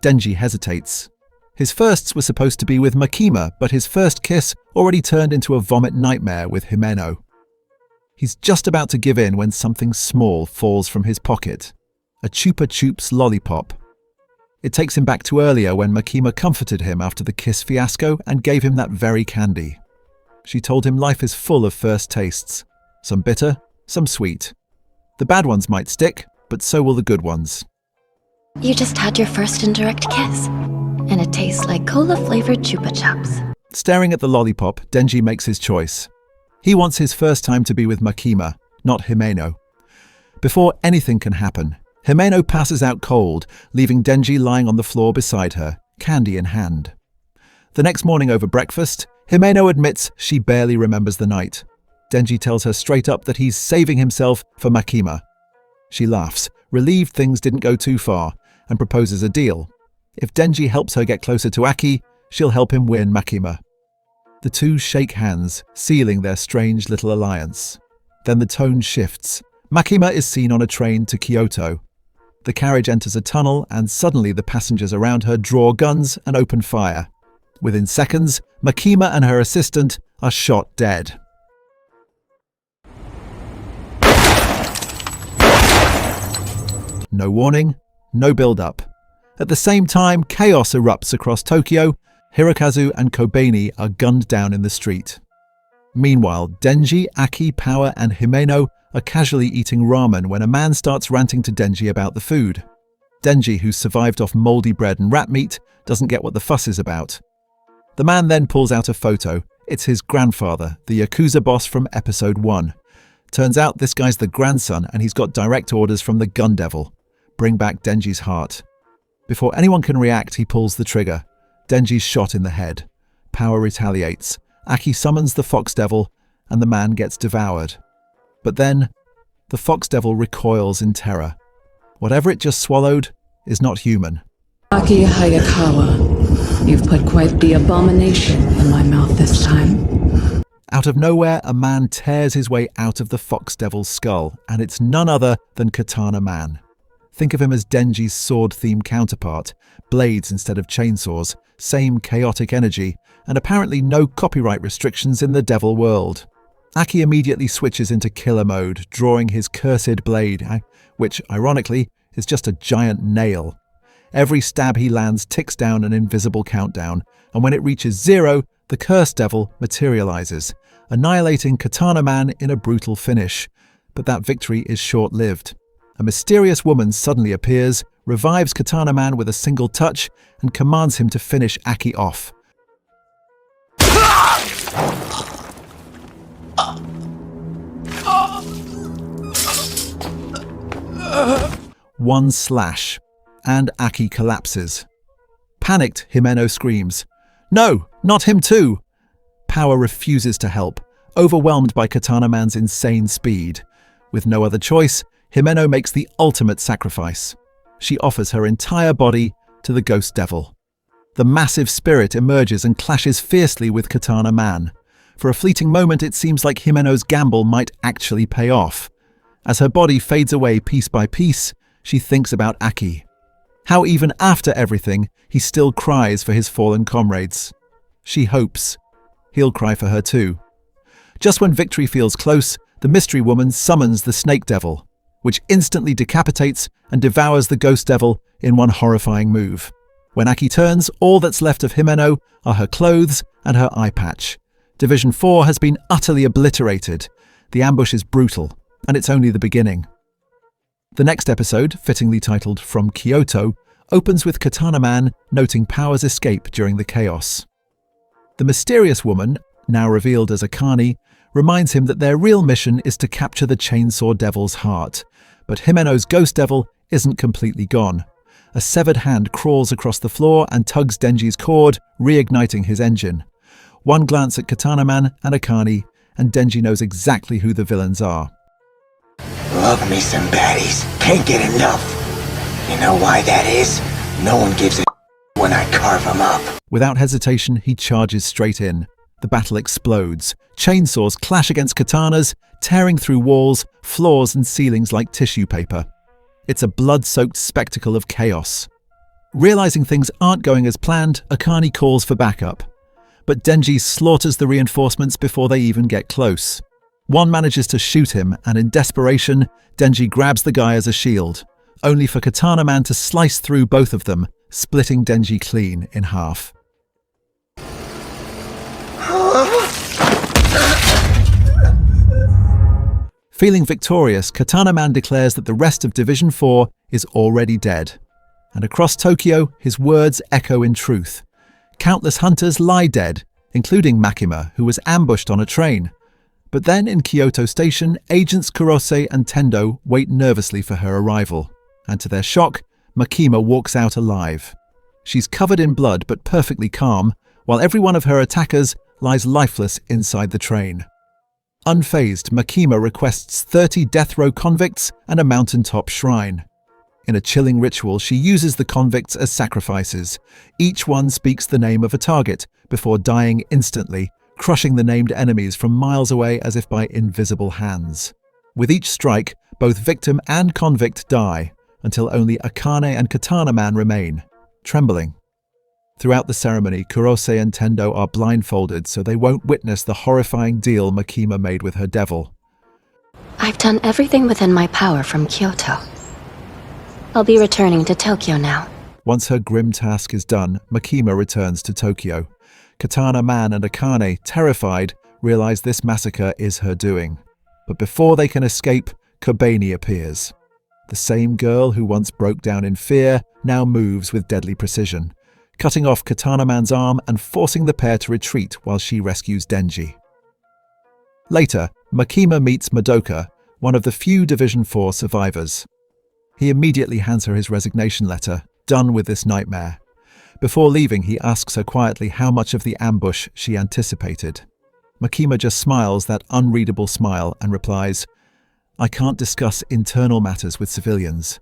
Denji hesitates. His firsts were supposed to be with Makima, but his first kiss already turned into a vomit nightmare with Himeno. He's just about to give in when something small falls from his pocket. A Chupa Chups lollipop. It takes him back to earlier when Makima comforted him after the kiss fiasco and gave him that very candy. She told him life is full of first tastes. Some bitter, some sweet. The bad ones might stick, but so will the good ones. You just had your first indirect kiss, and it tastes like cola-flavored Chupa Chups. Staring at the lollipop, Denji makes his choice. He wants his first time to be with Makima, not Himeno. Before anything can happen, Himeno passes out cold, leaving Denji lying on the floor beside her, candy in hand. The next morning over breakfast, Himeno admits she barely remembers the night. Denji tells her straight up that he's saving himself for Makima. She laughs, relieved things didn't go too far, and proposes a deal. If Denji helps her get closer to Aki, she'll help him win Makima. The two shake hands, sealing their strange little alliance. Then the tone shifts. Makima is seen on a train to Kyoto. The carriage enters a tunnel, and suddenly the passengers around her draw guns and open fire. Within seconds, Makima and her assistant are shot dead. No warning, no build-up. At the same time, chaos erupts across Tokyo. Hirokazu and Kobeni are gunned down in the street. Meanwhile, Denji, Aki, Power and Himeno are casually eating ramen when a man starts ranting to Denji about the food. Denji, who's survived off mouldy bread and rat meat, doesn't get what the fuss is about. The man then pulls out a photo. It's his grandfather, the Yakuza boss from episode 1. Turns out this guy's the grandson and he's got direct orders from the gun devil. Bring back Denji's heart. Before anyone can react, he pulls the trigger. Denji's shot in the head. Power retaliates. Aki summons the fox devil and the man gets devoured. But then, the fox devil recoils in terror. Whatever it just swallowed is not human. Aki Hayakawa, you've put quite the abomination in my mouth this time. Out of nowhere, a man tears his way out of the fox devil's skull, and it's none other than Katana Man. Think of him as Denji's sword-themed counterpart, blades instead of chainsaws, same chaotic energy, and apparently no copyright restrictions in the devil world. Aki immediately switches into killer mode, drawing his cursed blade, which, ironically, is just a giant nail. Every stab he lands ticks down an invisible countdown, and when it reaches 0, the cursed devil materializes, annihilating Katana Man in a brutal finish. But that victory is short-lived. A mysterious woman suddenly appears, revives Katana Man with a single touch, and commands him to finish Aki off. One slash. and Aki collapses. Panicked, Himeno screams, "No, not him too!" Power refuses to help, overwhelmed by Katana Man's insane speed. With no other choice, Himeno makes the ultimate sacrifice. She offers her entire body to the Ghost Devil. The massive spirit emerges and clashes fiercely with Katana Man. For a fleeting moment, it seems like Himeno's gamble might actually pay off. As her body fades away piece by piece, she thinks about Aki. How even after everything, he still cries for his fallen comrades. She hopes he'll cry for her too. Just when victory feels close, the mystery woman summons the Snake Devil, which instantly decapitates and devours the Ghost Devil in one horrifying move. When Aki turns, all that's left of Himeno are her clothes and her eye patch. Division 4 has been utterly obliterated. The ambush is brutal, and it's only the beginning. The next episode, fittingly titled From Kyoto, opens with Katana Man noting Power's escape during the chaos. The mysterious woman, now revealed as Akane, reminds him that their real mission is to capture the Chainsaw Devil's heart. But Himeno's Ghost Devil isn't completely gone. A severed hand crawls across the floor and tugs Denji's cord, reigniting his engine. One glance at Katana Man and Akane, and Denji knows exactly who the villains are. Love me some baddies. Can't get enough. You know why that is? No one gives a when I carve them up. Without hesitation, he charges straight in. The battle explodes. Chainsaws clash against katanas, tearing through walls, floors, and ceilings like tissue paper. It's a blood-soaked spectacle of chaos. Realizing things aren't going as planned, Akane calls for backup. But Denji slaughters the reinforcements before they even get close. One manages to shoot him, and in desperation, Denji grabs the guy as a shield, only for Katana Man to slice through both of them, splitting Denji clean in half. Feeling victorious, Katana Man declares that the rest of Division 4 is already dead. And across Tokyo, his words echo in truth. Countless hunters lie dead, including Makima, who was ambushed on a train. But then in Kyoto Station, agents Kurose and Tendo wait nervously for her arrival. And to their shock, Makima walks out alive. She's covered in blood but perfectly calm, while every one of her attackers lies lifeless inside the train. Unfazed, Makima requests 30 death row convicts and a mountaintop shrine. In a chilling ritual, she uses the convicts as sacrifices. Each one speaks the name of a target before dying instantly, crushing the named enemies from miles away as if by invisible hands. With each strike, both victim and convict die, until only Akane and Katana Man remain, trembling. Throughout the ceremony, Kurose and Tendo are blindfolded so they won't witness the horrifying deal Makima made with her devil. I've done everything within my power from Kyoto. I'll be returning to Tokyo now. Once her grim task is done, Makima returns to Tokyo. Katana Man and Akane, terrified, realize this massacre is her doing. But before they can escape, Kobeni appears. The same girl who once broke down in fear now moves with deadly precision, cutting off Katana Man's arm and forcing the pair to retreat while she rescues Denji. Later, Makima meets Madoka, one of the few Division 4 survivors. He immediately hands her his resignation letter, done with this nightmare. Before leaving, he asks her quietly how much of the ambush she anticipated. Makima just smiles that unreadable smile and replies, "I can't discuss internal matters with civilians."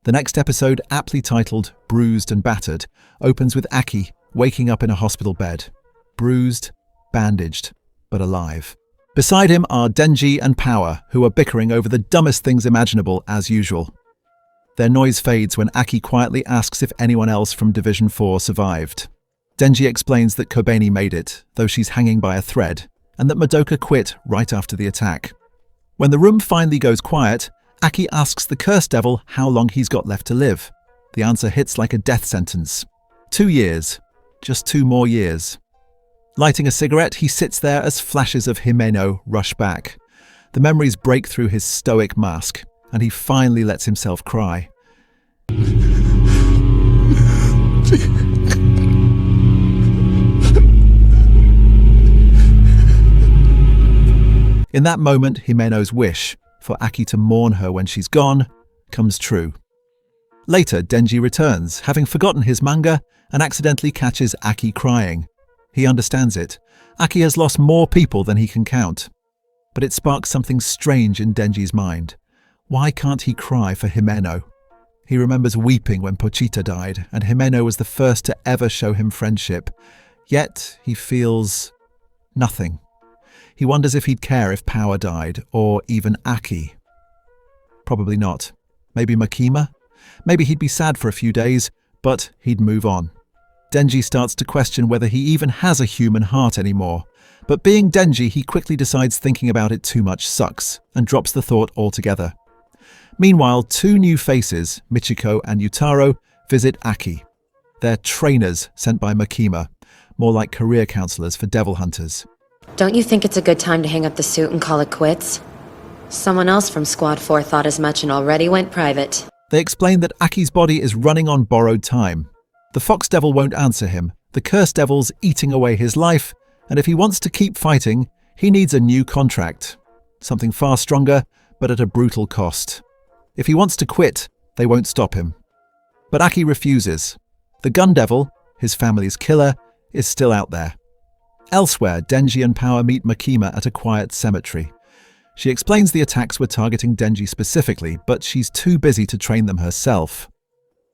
The next episode, aptly titled Bruised and Battered, opens with Aki waking up in a hospital bed. Bruised, bandaged, but alive. Beside him are Denji and Power, who are bickering over the dumbest things imaginable as usual. Their noise fades when Aki quietly asks if anyone else from Division 4 survived. Denji explains that Kobeni made it, though she's hanging by a thread, and that Madoka quit right after the attack. When the room finally goes quiet, Aki asks the Cursed Devil how long he's got left to live. The answer hits like a death sentence. 2 years. Just 2 more years. Lighting a cigarette, he sits there as flashes of Himeno rush back. The memories break through his stoic mask, and he finally lets himself cry. In that moment, Himeno's wish for Aki to mourn her when she's gone comes true. Later, Denji returns, having forgotten his manga, and accidentally catches Aki crying. He understands it. Aki has lost more people than he can count. But it sparks something strange in Denji's mind. Why can't he cry for Himeno? He remembers weeping when Pochita died, and Himeno was the first to ever show him friendship. Yet, he feels nothing. He wonders if he'd care if Power died, or even Aki. Probably not. Maybe Makima? Maybe he'd be sad for a few days, but he'd move on. Denji starts to question whether he even has a human heart anymore. But being Denji, he quickly decides thinking about it too much sucks, and drops the thought altogether. Meanwhile, two new faces, Michiko and Yutaro, visit Aki. They're trainers sent by Makima, more like career counselors for devil hunters. Don't you think it's a good time to hang up the suit and call it quits? Someone else from Squad 4 thought as much and already went private. They explain that Aki's body is running on borrowed time. The Fox Devil won't answer him, the Cursed Devil's eating away his life, and if he wants to keep fighting, he needs a new contract. Something far stronger, but at a brutal cost. If he wants to quit, they won't stop him. But Aki refuses. The Gun Devil, his family's killer, is still out there. Elsewhere, Denji and Power meet Makima at a quiet cemetery. She explains the attacks were targeting Denji specifically, but she's too busy to train them herself.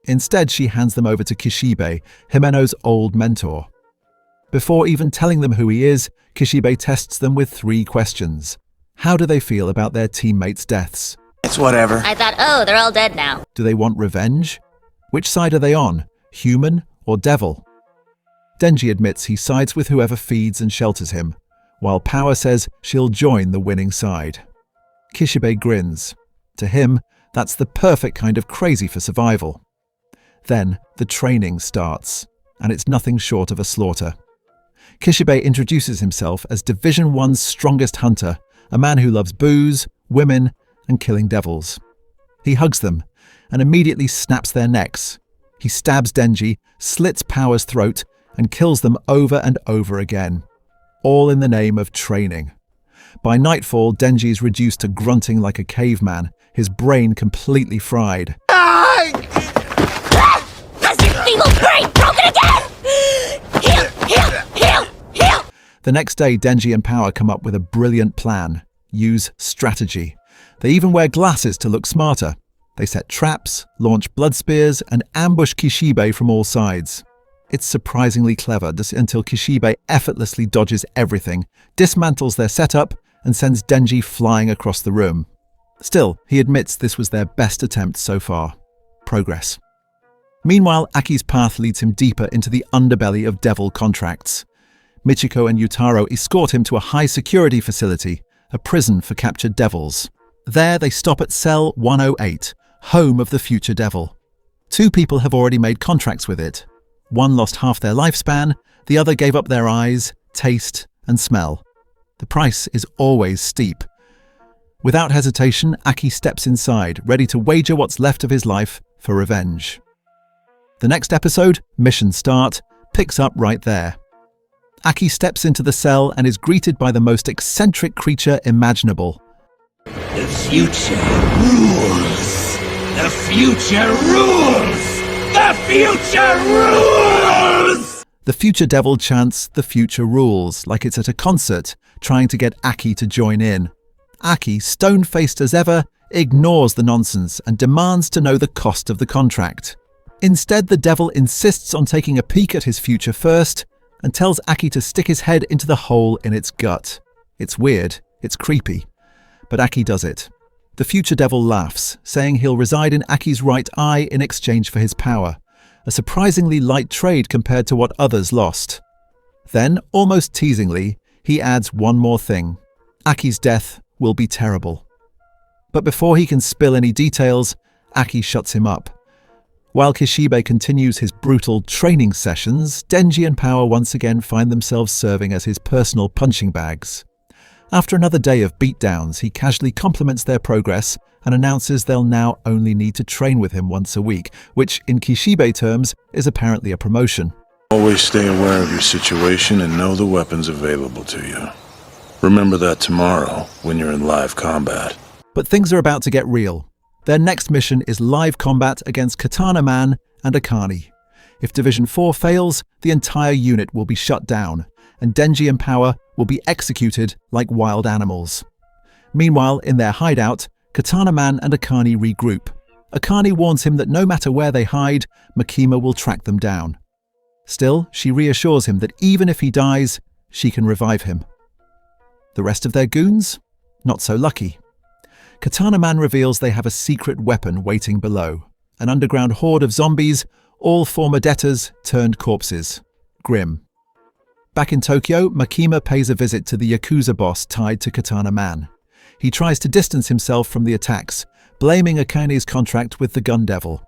Instead, she hands them over to Kishibe, Himeno's old mentor. Before even telling them who he is, Kishibe tests them with 3 questions. How do they feel about their teammates' deaths? It's whatever. I thought, oh, they're all dead now. Do they want revenge? Which side are they on, human or devil? Denji admits he sides with whoever feeds and shelters him, while Power says she'll join the winning side. Kishibe grins. To him, that's the perfect kind of crazy for survival. Then the training starts, and it's nothing short of a slaughter. Kishibe introduces himself as Division 1's strongest hunter, a man who loves booze, women, and killing devils. He hugs them, and immediately snaps their necks. He stabs Denji, slits Power's throat, and kills them over and over again. All in the name of training. By nightfall, Denji's reduced to grunting like a caveman, his brain completely fried. Has your feeble brain broken again? Heal! The next day, Denji and Power come up with a brilliant plan. Use strategy. They even wear glasses to look smarter. They set traps, launch blood spears, and ambush Kishibe from all sides. It's surprisingly clever until Kishibe effortlessly dodges everything, dismantles their setup, and sends Denji flying across the room. Still, he admits this was their best attempt so far. Progress. Meanwhile, Aki's path leads him deeper into the underbelly of devil contracts. Michiko and Yutaro escort him to a high-security facility, a prison for captured devils. There, they stop at Cell 108, home of the future devil. 2 people have already made contracts with it. One lost half their lifespan, the other gave up their eyes, taste, and smell. The price is always steep. Without hesitation, Aki steps inside, ready to wager what's left of his life for revenge. The next episode, Mission Start, picks up right there. Aki steps into the cell and is greeted by the most eccentric creature imaginable. The future rules! The future rules! The future rules! The future devil chants, "The future rules," like it's at a concert, trying to get Aki to join in. Aki, stone-faced as ever, ignores the nonsense and demands to know the cost of the contract. Instead, the devil insists on taking a peek at his future first and tells Aki to stick his head into the hole in its gut. It's weird, it's creepy, but Aki does it. The future devil laughs, saying he'll reside in Aki's right eye in exchange for his power, a surprisingly light trade compared to what others lost. Then, almost teasingly, he adds one more thing. Aki's death will be terrible. But before he can spill any details, Aki shuts him up. While Kishibe continues his brutal training sessions, Denji and Power once again find themselves serving as his personal punching bags. After another day of beatdowns, he casually compliments their progress and announces they'll now only need to train with him once a week, which in Kishibe terms is apparently a promotion. Always stay aware of your situation and know the weapons available to you. Remember that tomorrow when you're in live combat. But things are about to get real. Their next mission is live combat against Katana Man and Akane. If Division 4 fails, the entire unit will be shut down, and Denji and Power will be executed like wild animals. Meanwhile, in their hideout, Katana Man and Akane regroup. Akane warns him that no matter where they hide, Makima will track them down. Still, she reassures him that even if he dies, she can revive him. The rest of their goons? Not so lucky. Katana Man reveals they have a secret weapon waiting below. An underground horde of zombies, all former debtors turned corpses. Grim. Back in Tokyo, Makima pays a visit to the Yakuza boss tied to Katana Man. He tries to distance himself from the attacks, blaming Akane's contract with the Gun Devil.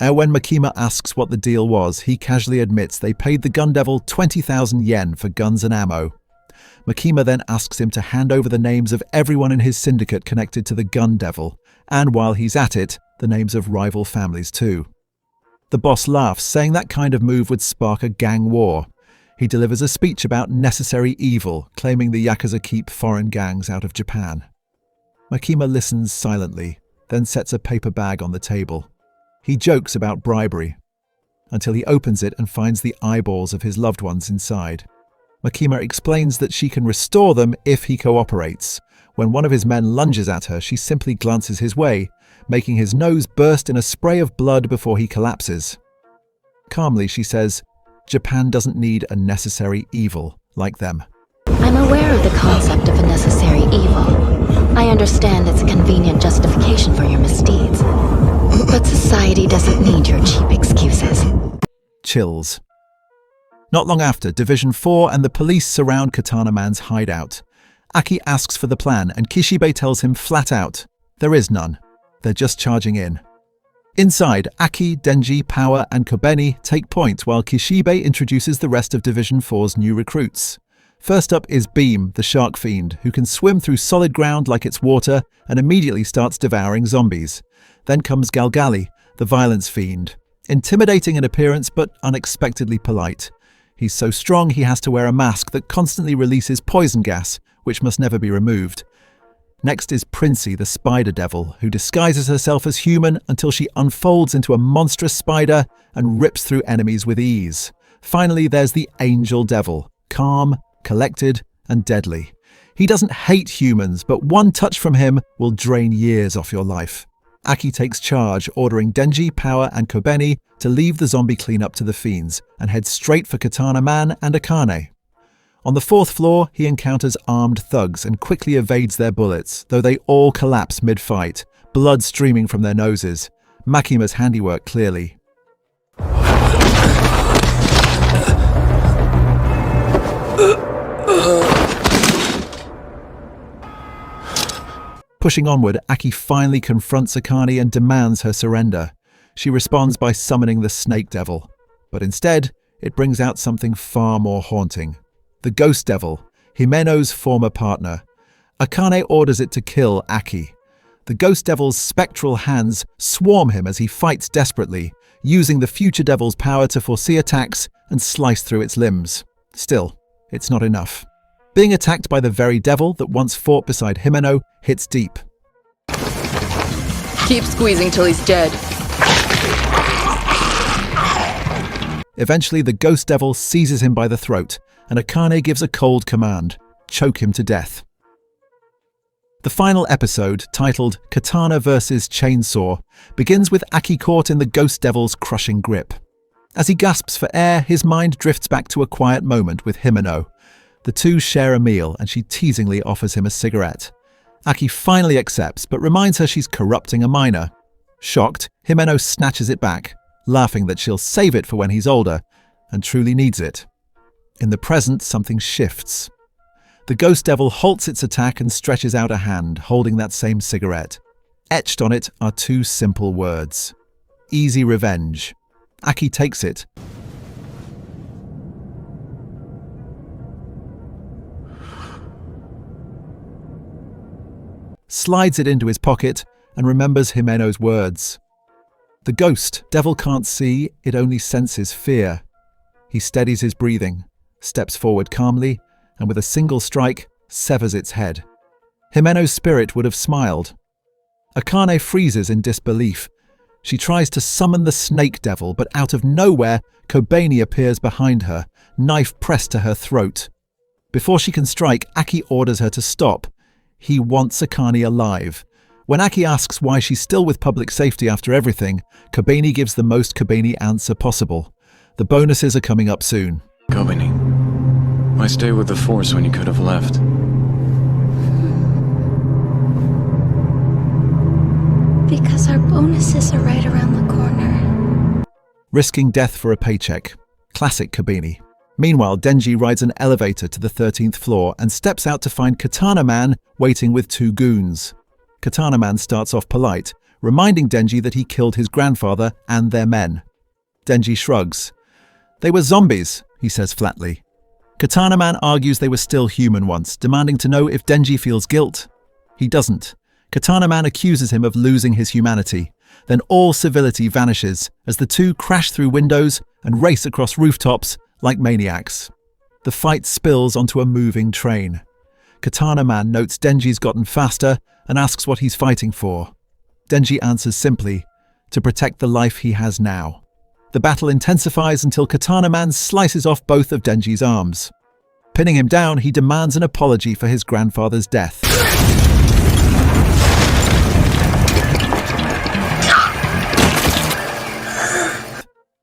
When Makima asks what the deal was, he casually admits they paid the Gun Devil 20,000 yen for guns and ammo. Makima then asks him to hand over the names of everyone in his syndicate connected to the Gun Devil, and while he's at it, the names of rival families too. The boss laughs, saying that kind of move would spark a gang war. He delivers a speech about necessary evil, claiming the Yakuza keep foreign gangs out of Japan. Makima listens silently, then sets a paper bag on the table. He jokes about bribery, until he opens it and finds the eyeballs of his loved ones inside. Makima explains that she can restore them if he cooperates. When one of his men lunges at her, she simply glances his way, making his nose burst in a spray of blood before he collapses. Calmly, she says, Japan doesn't need a necessary evil like them. I'm aware of the concept of a necessary evil. I understand it's a convenient justification for your misdeeds. But society doesn't need your cheap excuses. Chills. Not long after, Division 4 and the police surround Katana Man's hideout. Aki asks for the plan, and Kishibe tells him flat out, there is none. They're just charging in. Inside, Aki, Denji, Power, and Kobeni take point while Kishibe introduces the rest of Division 4's new recruits. First up is Beam, the shark fiend, who can swim through solid ground like it's water and immediately starts devouring zombies. Then comes Galgali, the violence fiend. Intimidating in appearance but unexpectedly polite. He's so strong he has to wear a mask that constantly releases poison gas, which must never be removed. Next is Princey, the spider devil, who disguises herself as human until she unfolds into a monstrous spider and rips through enemies with ease. Finally, there's the angel devil, calm, collected, and deadly. He doesn't hate humans, but one touch from him will drain years off your life. Aki takes charge, ordering Denji, Power, and Kobeni to leave the zombie cleanup to the fiends and head straight for Katana Man and Akane. On the 4th floor, he encounters armed thugs and quickly evades their bullets, though they all collapse mid-fight, blood streaming from their noses. Makima's handiwork, clearly. Pushing onward, Aki finally confronts Akane and demands her surrender. She responds by summoning the Snake Devil, but instead, it brings out something far more haunting. The Ghost Devil, Himeno's former partner. Akane orders it to kill Aki. The Ghost Devil's spectral hands swarm him as he fights desperately, using the future devil's power to foresee attacks and slice through its limbs. Still, it's not enough. Being attacked by the very devil that once fought beside Himeno hits deep. Keep squeezing till he's dead. Eventually, the Ghost Devil seizes him by the throat, and Akane gives a cold command: choke him to death. The final episode, titled Katana vs. Chainsaw, begins with Aki caught in the Ghost Devil's crushing grip. As he gasps for air, his mind drifts back to a quiet moment with Himeno. The two share a meal, and she teasingly offers him a cigarette. Aki finally accepts, but reminds her she's corrupting a minor. Shocked, Himeno snatches it back, laughing that she'll save it for when he's older, and truly needs it. In the present, something shifts. The Ghost Devil halts its attack and stretches out a hand, holding that same cigarette. Etched on it are two simple words: easy revenge. Aki takes it. Slides it into his pocket and remembers Himeno's words. The Ghost Devil can't see, it only senses fear. He steadies his breathing, steps forward calmly, and with a single strike, severs its head. Himeno's spirit would have smiled. Akane freezes in disbelief. She tries to summon the snake devil, but out of nowhere, Kobeni appears behind her, knife pressed to her throat. Before she can strike, Aki orders her to stop. He wants Akane alive. When Aki asks why she's still with public safety after everything, Kobeni gives the most Kobeni answer possible. The bonuses are coming up soon. Kobeni, why stay with the Force when you could have left? Because our bonuses are right around the corner. Risking death for a paycheck. Classic Kobeni. Meanwhile, Denji rides an elevator to the 13th floor and steps out to find Katana Man waiting with 2 goons. Katana Man starts off polite, reminding Denji that he killed his grandfather and their men. Denji shrugs. They were zombies, he says flatly. Katana Man argues they were still human once, demanding to know if Denji feels guilt. He doesn't. Katana Man accuses him of losing his humanity. Then all civility vanishes as the two crash through windows and race across rooftops like maniacs. The fight spills onto a moving train. Katana Man notes Denji's gotten faster and asks what he's fighting for. Denji answers simply, to protect the life he has now. The battle intensifies until Katana Man slices off both of Denji's arms. Pinning him down, he demands an apology for his grandfather's death.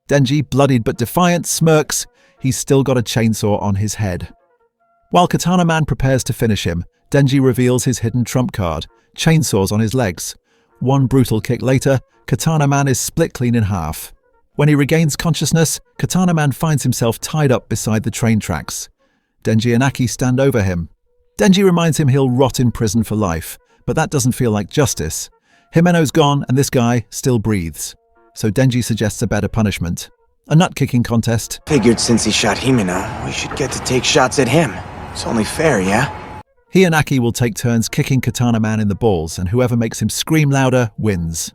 Denji, bloodied but defiant, smirks. He's still got a chainsaw on his head. While Katana Man prepares to finish him, Denji reveals his hidden trump card, chainsaws on his legs. One brutal kick later, Katana Man is split clean in half. When he regains consciousness, Katana Man finds himself tied up beside the train tracks. Denji and Aki stand over him. Denji reminds him he'll rot in prison for life, but that doesn't feel like justice. Himeno's gone and this guy still breathes. So Denji suggests a better punishment. A nut-kicking contest. Figured since he shot Himeno, we should get to take shots at him. It's only fair, yeah? He and Aki will take turns kicking Katana Man in the balls, and whoever makes him scream louder wins.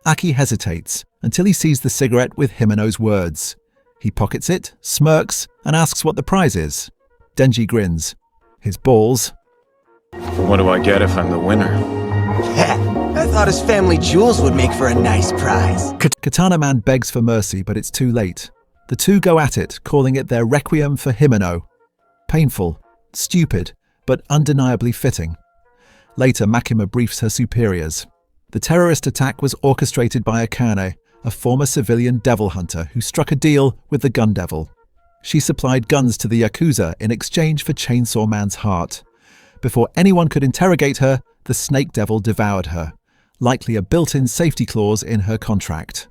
Aki hesitates until he sees the cigarette with Himeno's words. He pockets it, smirks, and asks what the prize is. Denji grins. His balls. What do I get if I'm the winner? I thought his family jewels would make for a nice prize. Katana Man begs for mercy, but it's too late. The two go at it, calling it their requiem for Himeno. Painful, stupid, but undeniably fitting. Later, Makima briefs her superiors. The terrorist attack was orchestrated by Akane, a former civilian devil hunter who struck a deal with the gun devil. She supplied guns to the Yakuza in exchange for Chainsaw Man's heart. Before anyone could interrogate her, the snake devil devoured her, likely a built-in safety clause in her contract.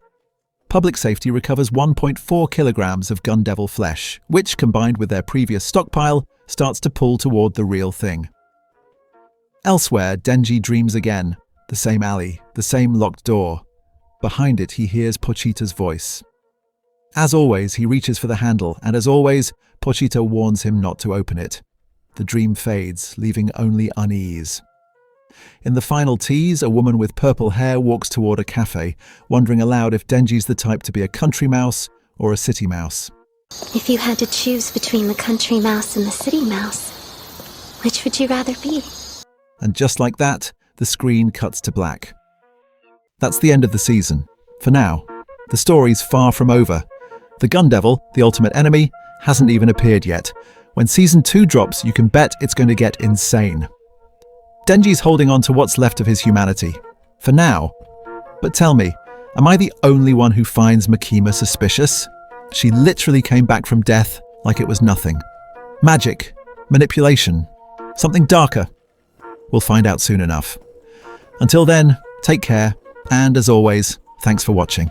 Public Safety recovers 1.4 kilograms of gun devil flesh, which, combined with their previous stockpile, starts to pull toward the real thing. Elsewhere, Denji dreams again. The same alley, the same locked door. Behind it, he hears Pochita's voice. As always, he reaches for the handle, and as always, Pochita warns him not to open it. The dream fades, leaving only unease. In the final tease, a woman with purple hair walks toward a cafe, wondering aloud if Denji's the type to be a country mouse or a city mouse. If you had to choose between the country mouse and the city mouse, which would you rather be? And just like that, the screen cuts to black. That's the end of the season. For now. The story's far from over. The Gun Devil, the ultimate enemy, hasn't even appeared yet. When Season 2 drops, you can bet it's going to get insane. Denji's holding on to what's left of his humanity. For now. But tell me, am I the only one who finds Makima suspicious? She literally came back from death like it was nothing. Magic, manipulation, something darker. We'll find out soon enough. Until then, take care, and as always, thanks for watching.